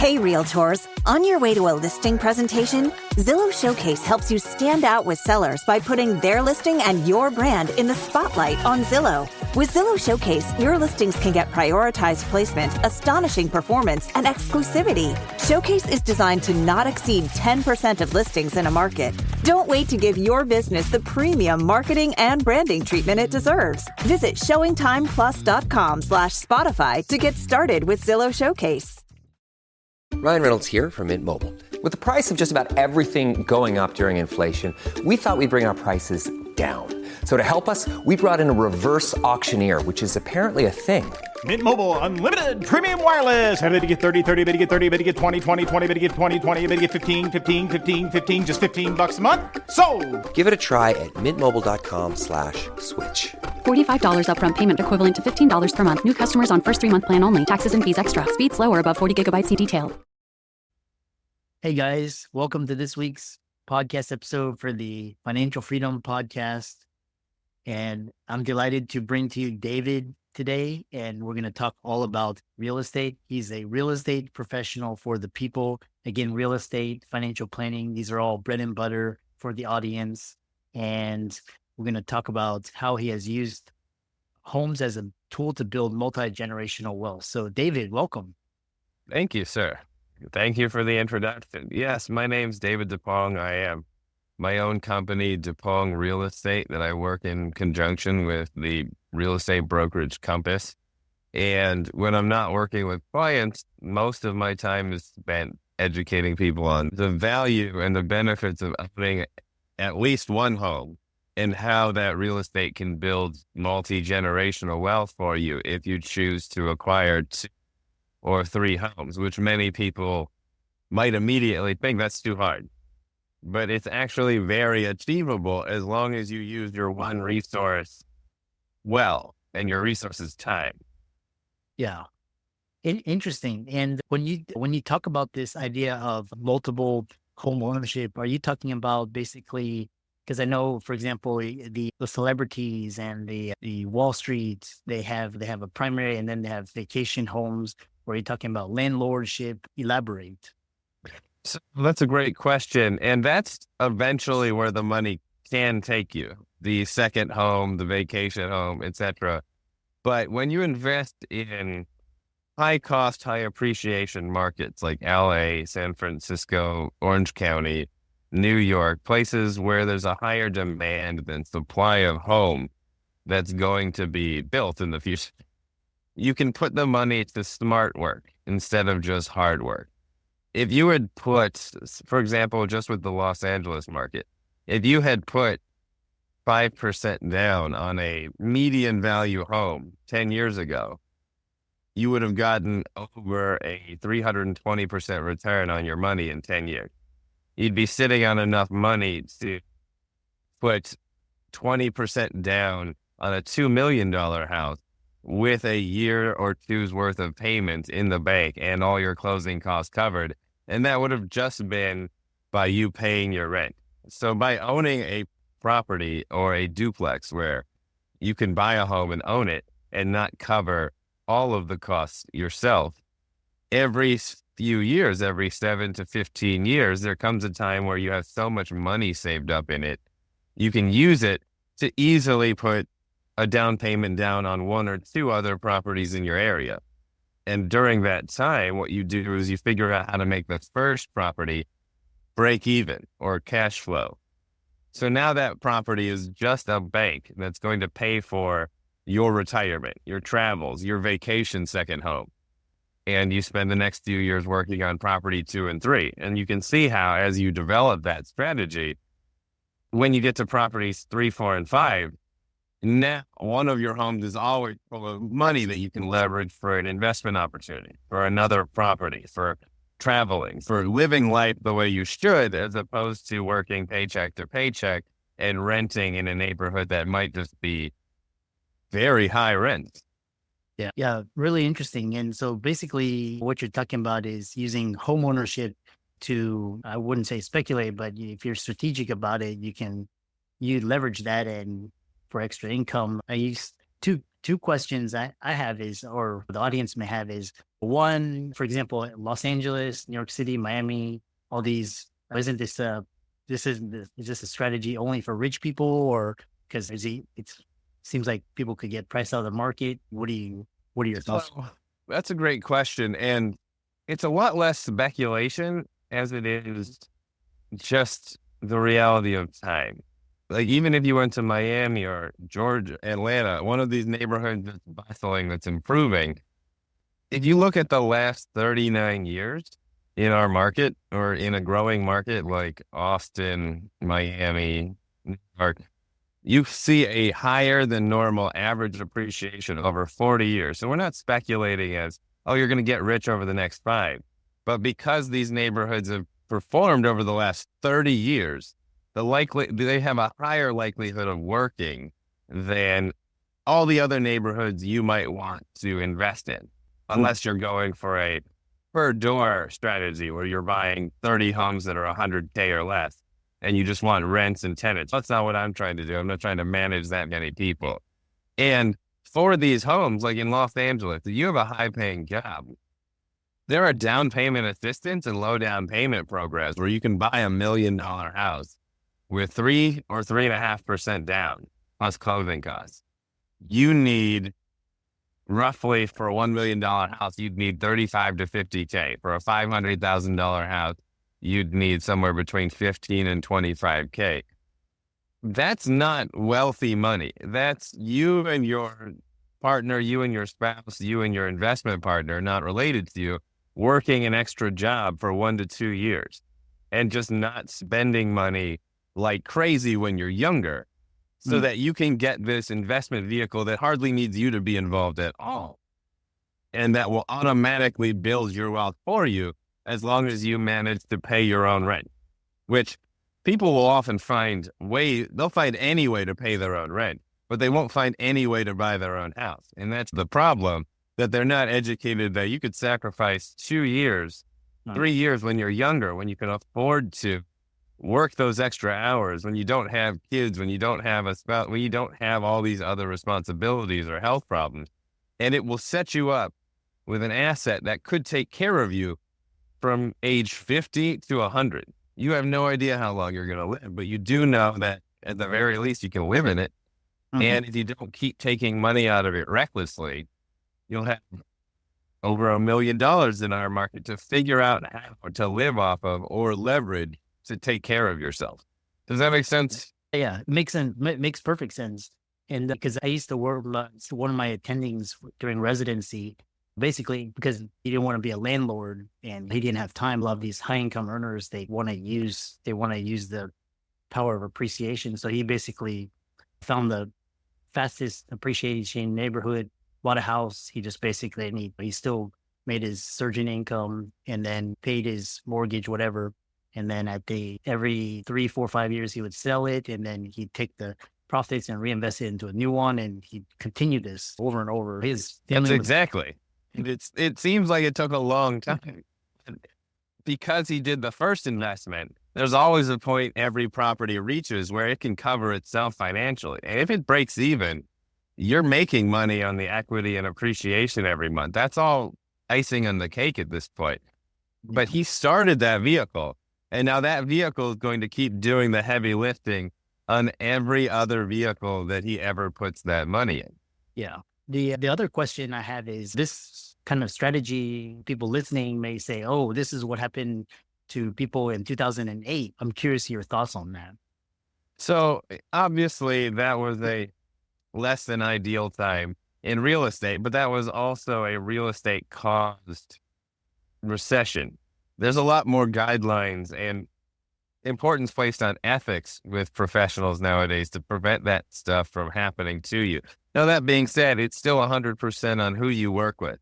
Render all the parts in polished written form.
Hey, Realtors. On your way to a listing presentation, Zillow Showcase helps you stand out with sellers by putting their listing and your brand in the spotlight on Zillow. With Zillow Showcase, your listings can get prioritized placement, astonishing performance, and exclusivity. Showcase is designed to not exceed 10% of listings in a market. Don't wait to give your business the premium marketing and branding treatment it deserves. Visit showingtimeplus.com/Spotify to get started with Zillow Showcase. Ryan Reynolds here from Mint Mobile. With the price of just about everything going up during inflation, we thought we'd bring our prices down. So to help us, we brought in a reverse auctioneer, which is apparently a thing. Mint Mobile Unlimited Premium Wireless. How to get 30, 30, bit to get 30, bit to get 20, 20, 20, bit to get 20, 20, bit to get 15, 15, 15, 15, just $15 a month? Sold! Give it a try at mintmobile.com/switch. $45 upfront payment equivalent to $15 per month. New customers on first 3-month plan only. Taxes and fees extra. Speed slower above 40 gigabytes. See detail. Hey guys, welcome to this week's podcast episode for the Financial Freedom Podcast. And I'm delighted to bring to you David today, and we're going to talk all about real estate. He's a real estate professional for the people. Again, real estate, financial planning, these are all bread and butter for the audience. And we're going to talk about how he has used homes as a tool to build multi-generational wealth. So David, welcome. Thank you, sir. Thank you for the introduction. Yes, my name's David Dippong. I am my own company, Dippong Real Estate, that I work in conjunction with the real estate brokerage Compass. And when I'm not working with clients, most of my time is spent educating people on the value and the benefits of owning at least one home and how that real estate can build multi-generational wealth for you if you choose to acquire 2 or 3 homes, which many people might immediately think that's too hard. But it's actually very achievable as long as you use your one resource well, and your resource is time. Yeah. Interesting. And when you talk about this idea of multiple home ownership, are you talking about basically, because I know, for example, the celebrities and the Wall Street, they have a primary and then they have vacation homes. Or are you talking about landlordship? Elaborate. So that's a great question. And that's eventually where the money can take you. The second home, the vacation home, etc. But when you invest in high cost, high appreciation markets like LA, San Francisco, Orange County, New York, places where there's a higher demand than supply of home that's going to be built in the future, you can put the money to smart work instead of just hard work. If you had put, for example, just with the Los Angeles market, if you had put 5% down on a median value home 10 years ago, you would have gotten over a 320% return on your money in 10 years. You'd be sitting on enough money to put 20% down on a $2 million house with a year or two's worth of payments in the bank and all your closing costs covered. And that would have just been by you paying your rent. So by owning a property or a duplex where you can buy a home and own it and not cover all of the costs yourself, every few years, every 7 to 15 years, there comes a time where you have so much money saved up in it, you can use it to easily put a down payment down on 1 or 2 other properties in your area. And during that time, what you do is you figure out how to make the first property break even or cash flow. So now that property is just a bank that's going to pay for your retirement, your travels, your vacation second home. And you spend the next few years working on property 2 and 3. And you can see how, as you develop that strategy, when you get to properties 3, 4, and 5, now one of your homes is always full of money that you can leverage for an investment opportunity, for another property, for traveling, for living life the way you should, as opposed to working paycheck to paycheck and renting in a neighborhood that might just be very high rent. Yeah, really interesting. And so basically what you're talking about is using home ownership to, I wouldn't say speculate, but if you're strategic about it, you leverage that and for extra income. I use two questions I have is, or the audience may have is, One, for example, Los Angeles, New York City, Miami, all these, isn't this is this a strategy only for rich people, or because it seems like people could get priced out of the market? What are your thoughts? Well, that's a great question. And it's a lot less speculation as it is just the reality of time. Like, even if you went to Miami or Georgia, Atlanta, one of these neighborhoods that's bustling, that's improving, if you look at the last 39 years in our market or in a growing market like Austin, Miami, New York, you see a higher than normal average appreciation over 40 years. So we're not speculating as, oh, you're going to get rich over the next 5. But because these neighborhoods have performed over the last 30 years, they have a higher likelihood of working than all the other neighborhoods you might want to invest in, unless you're going for a per door strategy where you're buying 30 homes that are 100K or less, and you just want rents and tenants. That's not what I'm trying to do. I'm not trying to manage that many people. And for these homes, like in Los Angeles, if you have a high paying job, there are down payment assistance and low down payment programs where you can buy $1 million house with 3 or 3.5% down plus closing costs. You need roughly, for a $1 million house, you'd need 35 to 50K. For a $500,000 house, you'd need somewhere between 15 and 25K. That's not wealthy money. That's you and your partner, you and your spouse, you and your investment partner, not related to you, working an extra job for 1 to 2 years and just not spending money like crazy when you're younger, so that you can get this investment vehicle that hardly needs you to be involved at all. And that will automatically build your wealth for you as long as you manage to pay your own rent, which people will often they'll find any way to pay their own rent, but they won't find any way to buy their own house. And that's the problem, that they're not educated that you could sacrifice 2 years, 3 years when you're younger, when you can afford to work those extra hours, when you don't have kids, when you don't have a spouse, when you don't have all these other responsibilities or health problems. And it will set you up with an asset that could take care of you from age 50 to 100. You have no idea how long you're going to live, but you do know that at the very least you can live in it. And if you don't keep taking money out of it recklessly, you'll have over $1 million in our market to figure out how to live off of or leverage to take care of yourself. Does that make sense? Yeah, it makes sense. Makes perfect sense. And because I used to work, one of my attendings during residency, basically because he didn't want to be a landlord and he didn't have time. A lot of these high income earners, they want to use the power of appreciation. So he basically found the fastest appreciation neighborhood, bought a house. He just basically, he still made his surging income and then paid his mortgage, whatever. And then every 3, 4, 5 years, he would sell it. And then he'd take the profits and reinvest it into a new one. And he'd continue this over and over. Exactly. It seems like it took a long time. Because he did the first investment, there's always a point every property reaches where it can cover itself financially. And if it breaks even, you're making money on the equity and appreciation every month. That's all icing on the cake at this point. But he started that vehicle. And now that vehicle is going to keep doing the heavy lifting on every other vehicle that he ever puts that money in. Yeah. The other question I have is this kind of strategy. People listening may say, oh, this is what happened to people in 2008. I'm curious your thoughts on that. So obviously that was a less than ideal time in real estate, but that was also a real estate caused recession. There's a lot more guidelines and importance placed on ethics with professionals nowadays to prevent that stuff from happening to you. Now, that being said, it's still 100% on who you work with.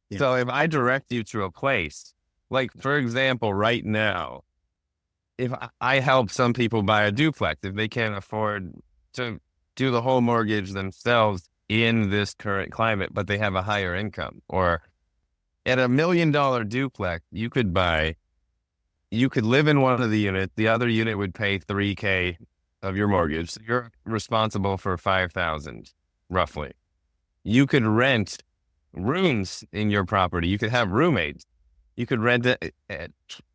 Yeah. So if I direct you to a place, like, for example, right now, if I help some people buy a duplex, if they can't afford to do the whole mortgage themselves in this current climate, but they have a higher income, or at $1 million duplex, you could live in one of the units. The other unit would pay $3K of your mortgage. So you're responsible for $5,000 roughly. You could rent rooms in your property. You could have roommates. You could rent it.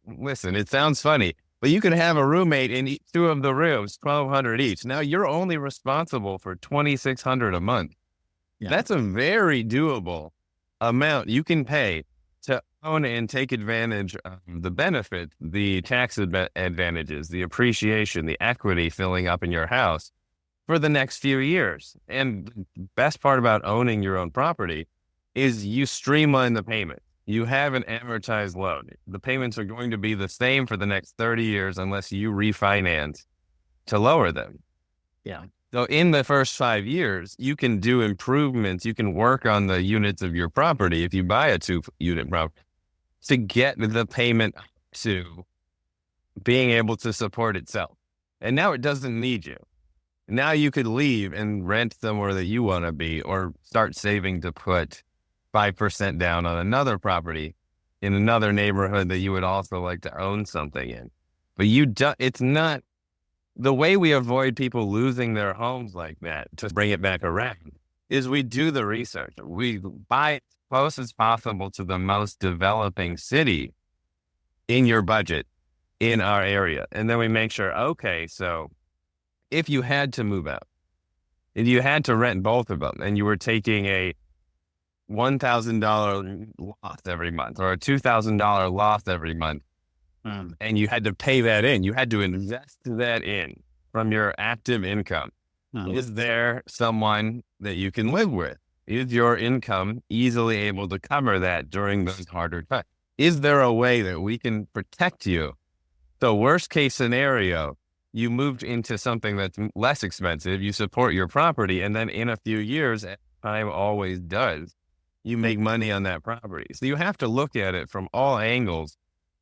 Listen, it sounds funny, but you could have a roommate in two of the rooms, $1,200 each. Now you're only responsible for $2,600 a month. Yeah. That's a very doable amount you can pay to own and take advantage of the benefits, the tax advantages, the appreciation, the equity filling up in your house for the next few years. And the best part about owning your own property is you streamline the payment. You have an amortized loan. The payments are going to be the same for the next 30 years unless you refinance to lower them. Yeah. So in the first 5 years, you can do improvements. You can work on the units of your property if you buy a 2-unit property to get the payment to being able to support itself. And now it doesn't need you. Now you could leave and rent somewhere that you want to be, or start saving to put 5% down on another property in another neighborhood that you would also like to own something in. But it's not the way we avoid people losing their homes like that, to bring it back around, is we do the research. We buy as close as possible to the most developing city in your budget in our area. And then we make sure, okay, so if you had to move out, if you had to rent both of them and you were taking a $1,000 loss every month or a $2,000 loss every month, and you had to pay that in, you had to invest that in from your active income. Is there someone that you can live with? Is your income easily able to cover that during those harder times? Is there a way that we can protect you? So worst case scenario, you moved into something that's less expensive, you support your property, and then in a few years, as time always does, you make money on that property. So you have to look at it from all angles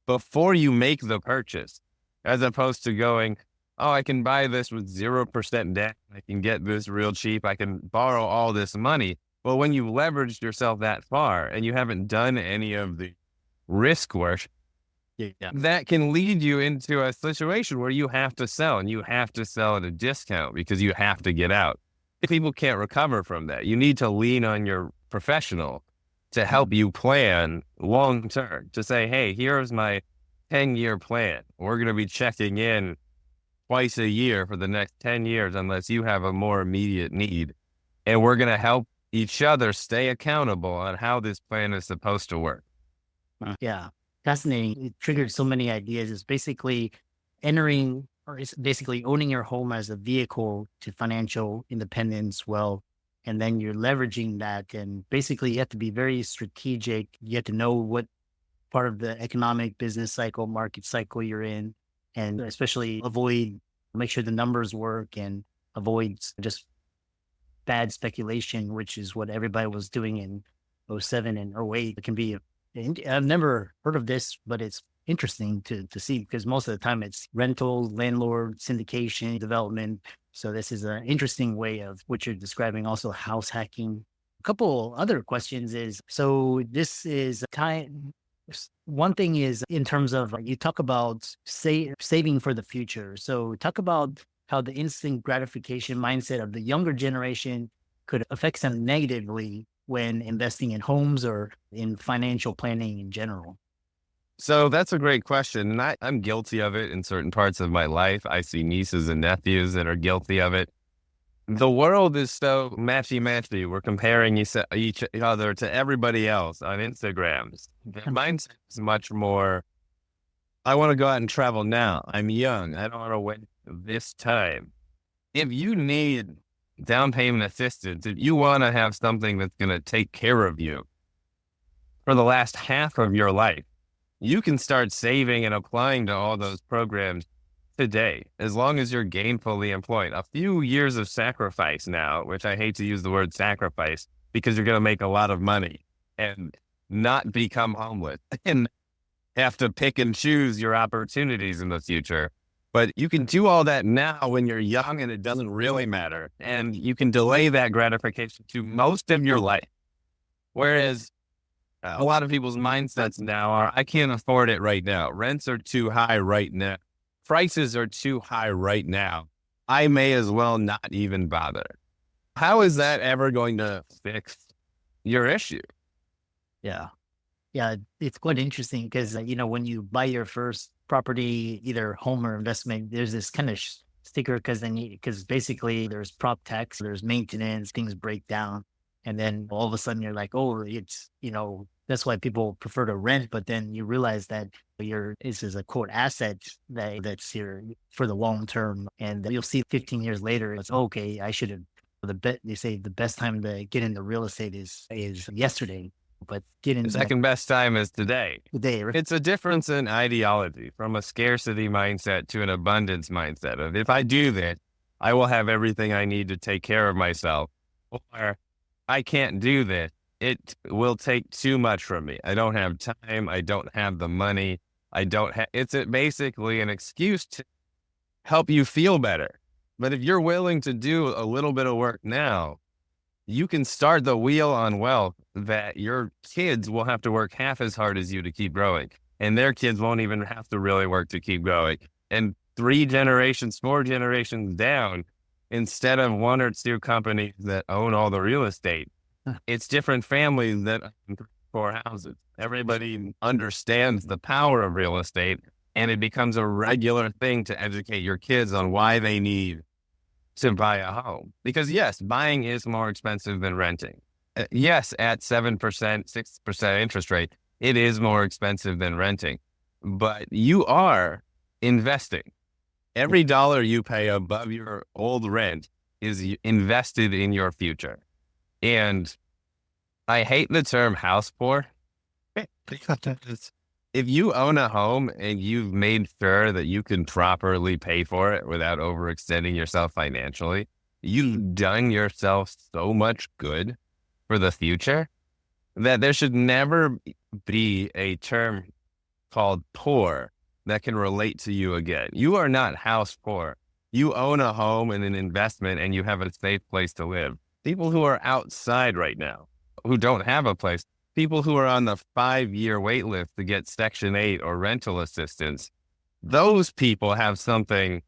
before you make the purchase, as opposed to going, oh, I can buy this with 0% debt. I can get this real cheap. I can borrow all this money. Well, when you've leveraged yourself that far and you haven't done any of the risk work, that can lead you into a situation where you have to sell, and you have to sell at a discount because you have to get out. People can't recover from that. You need to lean on your professional to help you plan long term, to say, hey, here's my 10-year plan. We're going to be checking in twice a year for the next 10 years unless you have a more immediate need. And we're going to help each other stay accountable on how this plan is supposed to work. Yeah, fascinating. It triggered so many ideas. It's basically owning your home as a vehicle to financial independence, wealth, and then you're leveraging that. And basically you have to be very strategic. You have to know what part of the economic business cycle, market cycle you're in, and especially make sure the numbers work and avoid just bad speculation, which is what everybody was doing in 07 and 08. It can be, I've never heard of this, but it's interesting to see, because most of the time it's rental, landlord, syndication, development. So this is an interesting way of what you're describing, also house hacking. A couple other questions is, so this is one thing is in terms of, you talk about saving for the future. So talk about how the instant gratification mindset of the younger generation could affect them negatively when investing in homes or in financial planning in general. So that's a great question. And I'm guilty of it in certain parts of my life. I see nieces and nephews that are guilty of it. The world is so matchy-matchy. We're comparing each other to everybody else on Instagrams. Mine's much more, I want to go out and travel now. I'm young. I don't want to wait this time. If you need down payment assistance, if you want to have something that's going to take care of you for the last half of your life, you can start saving and applying to all those programs today, as long as you're gainfully employed. A few years of sacrifice now, which I hate to use the word sacrifice, because you're going to make a lot of money and not become homeless and have to pick and choose your opportunities in the future. But you can do all that now when you're young and it doesn't really matter. And you can delay that gratification to most of your life. Whereas a lot of people's mindsets now are, I can't afford it right now. Rents are too high right now. Prices are too high right now. I may as well not even bother. How is that ever going to fix your issue? Yeah. Yeah. It's quite interesting because, when you buy your first property, either home or investment, there's this kind of sticker because basically there's prop tax, there's maintenance, things break down. And then all of a sudden you're like, oh, that's why people prefer to rent. But then you realize that this is a quote asset that's here for the long term. And you'll see 15 years later, it's okay. I should have they say the best time to get into real estate is yesterday, but get The into second best time is today. today. It's a difference in ideology from a scarcity mindset to an abundance mindset of if I do that, I will have everything I need to take care of myself. Or I can't do this. It will take too much from me. I don't have time. I don't have the money. It's basically an excuse to help you feel better. But if you're willing to do a little bit of work now, you can start the wheel on wealth that your kids will have to work half as hard as you to keep growing. And their kids won't even have to really work to keep growing. And 3 generations, 4 generations down, instead of 1 or 2 companies that own all the real estate, it's different families that own 3 or 4 houses. Everybody understands the power of real estate, and it becomes a regular thing to educate your kids on why they need to buy a home. Because yes, buying is more expensive than renting. Yes, at 7%, 6% interest rate, it is more expensive than renting, but you are investing. Every dollar you pay above your old rent is invested in your future. And I hate the term house poor. If you own a home and you've made sure that you can properly pay for it without overextending yourself financially, you've done yourself so much good for the future that there should never be a term called poor that can relate to you again. You are not house poor. You own a home and an investment and you have a safe place to live. People who are outside right now, who don't have a place, people who are on the 5-year wait list to get Section 8 or rental assistance, those people have something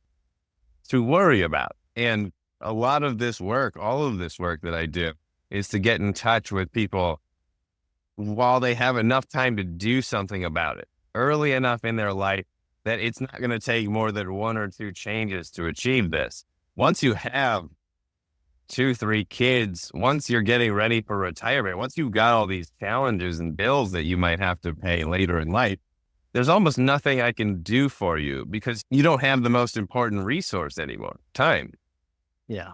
to worry about. And a lot of this work, all of this work that I do, is to get in touch with people while they have enough time to do something about it, early enough in their life that it's not going to take more than 1 or 2 changes to achieve this. Once you have 2, 3 kids, once you're getting ready for retirement, once you've got all these challenges and bills that you might have to pay later in life, there's almost nothing I can do for you because you don't have the most important resource anymore, time. Yeah.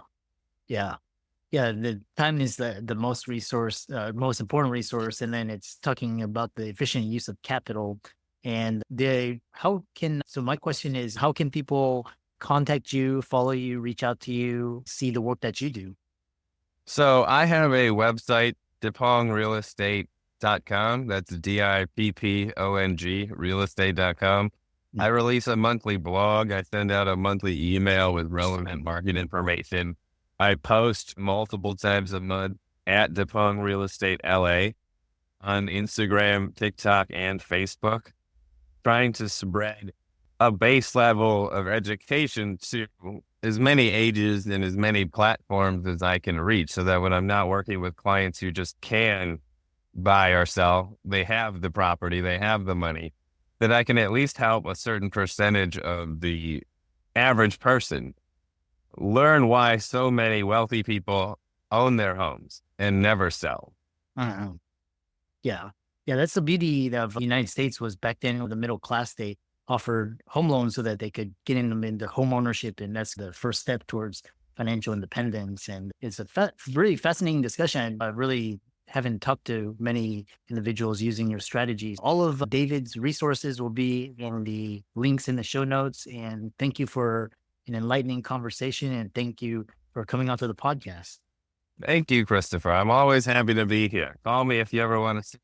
Yeah. Yeah. The time is the most important resource. And then it's talking about the efficient use of capital. And so my question is, how can people contact you, follow you, reach out to you, see the work that you do? So I have a website, dippongrealestate.com. That's DIPPONG, realestate.com. I release a monthly blog. I send out a monthly email with relevant market information. I post multiple times a month at Dippong Real Estate LA on Instagram, TikTok, and Facebook, trying to spread a base level of education to as many ages and as many platforms as I can reach, so that when I'm not working with clients who just can buy or sell, they have the property, they have the money, that I can at least help a certain percentage of the average person learn why so many wealthy people own their homes and never sell. Yeah. Yeah, that's the beauty of the United States. Was back then the middle class, they offered home loans so that they could get into home ownership. And that's the first step towards financial independence. And it's a really fascinating discussion. I really haven't talked to many individuals using your strategies. All of David's resources will be in the links in the show notes. And thank you for an enlightening conversation. And thank you for coming onto the podcast. Thank you, Christopher. I'm always happy to be here. Call me if you ever want to.